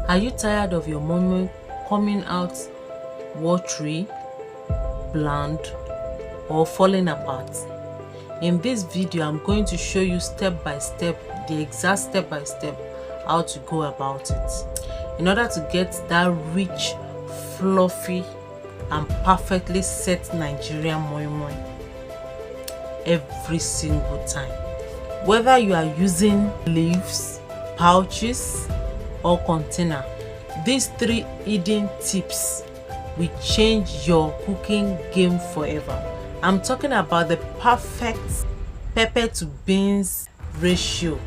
Are you tired of your moi moi coming out watery, bland, or falling apart? In this video, I'm going to show you step by step, the exact step by step how to go about it in order to get that rich, fluffy, and perfectly set Nigerian moi moi every single time. Whether you are using leaves, pouches, or container, these 3 hidden tips will change your cooking game forever. I'm talking about the perfect pepper to beans ratio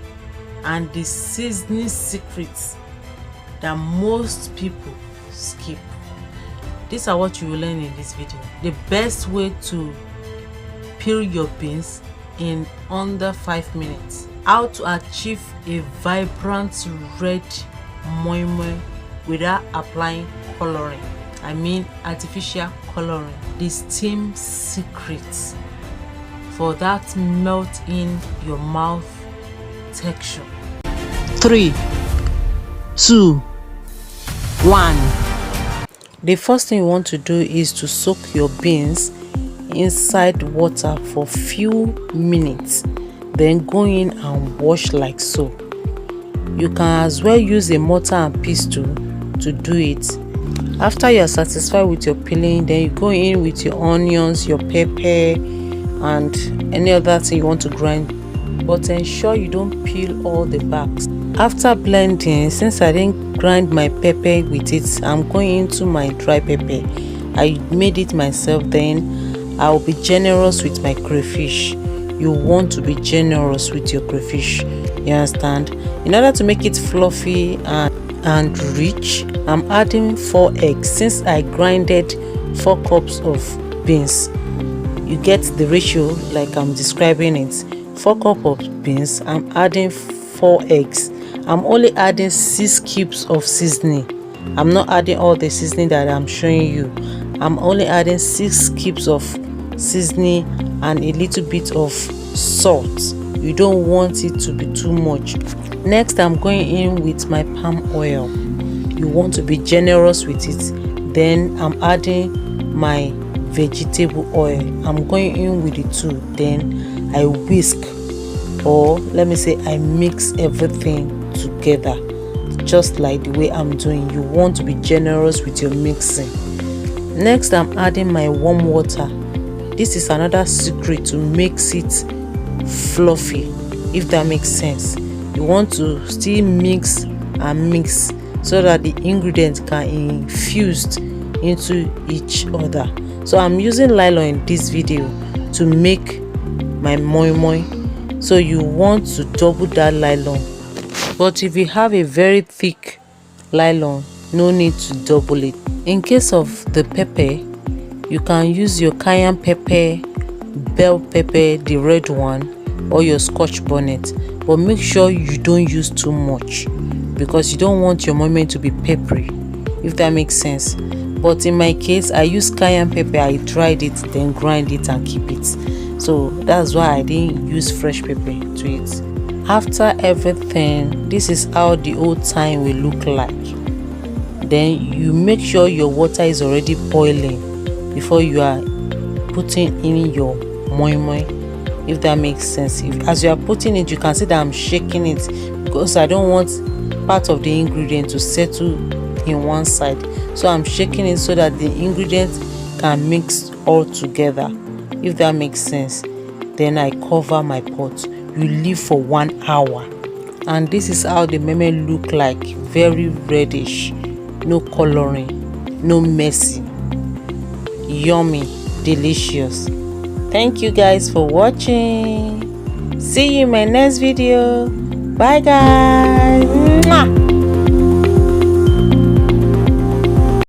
and the seasoning secrets that most people skip. These are what you will learn in this video. The best way to peel your beans in under 5 minutes. How to achieve a vibrant red moi moi without applying coloring. I mean artificial coloring. The steam secrets for that melt in your mouth texture. 3, 2, 1. The first thing you want to do is to soak your beans inside water for few minutes, then go in and wash like so. You can as well use a mortar and pestle to do it. After you are satisfied with your peeling, then you go in with your onions, your pepper, and any other thing you want to grind, but ensure you don't peel all the backs. After blending, since I didn't grind my pepper with it, I'm going into my dry pepper. I made it myself. Then I'll be generous with my crayfish. You want to be generous with your crayfish, you understand? In order to make it fluffy and rich, I'm adding 4 eggs. Since I grinded 4 cups of beans, you get the ratio like I'm describing it. 4 cups of beans, I'm adding 4 eggs. I'm only adding 6 cubes of seasoning. I'm not adding all the seasoning that I'm showing you. I'm only adding 6 cubes of seasoning and a little bit of salt. You don't want it to be too much. Next, I'm going in with my palm oil. You want to be generous with it. Then I'm adding my vegetable oil. I'm going in with the 2. Then I whisk, or let me say I mix everything together, just like the way I'm doing. You want to be generous with your mixing. Next, I'm adding my warm water. This is another secret to mix it fluffy, if that makes sense. You want to still mix and mix so that the ingredients can infuse into each other. So I'm using nylon in this video to make my moi moi. So you want to double that nylon. But if you have a very thick nylon, no need to double it. In case of the pepper, you can use your cayenne pepper, bell pepper, the red one, or your scotch bonnet. But make sure you don't use too much because you don't want your moi moi to be peppery, if that makes sense. But in my case, I use cayenne pepper. I dried it, then grind it and keep it. So that's why I didn't use fresh pepper to it. After everything, this is how the old time will look like. Then you make sure your water is already boiling before you are putting in your moi moi, if that makes sense. As you are putting it, you can see that I'm shaking it because I don't want part of the ingredient to settle in one side. So I'm shaking it so that the ingredients can mix all together, if that makes sense. Then I cover my pot. You leave for 1 hour, and this is how the moi moi look like. Very reddish, no coloring, no messy, yummy, delicious. Thank you guys for watching. See you in my next video. Bye guys. Mwah.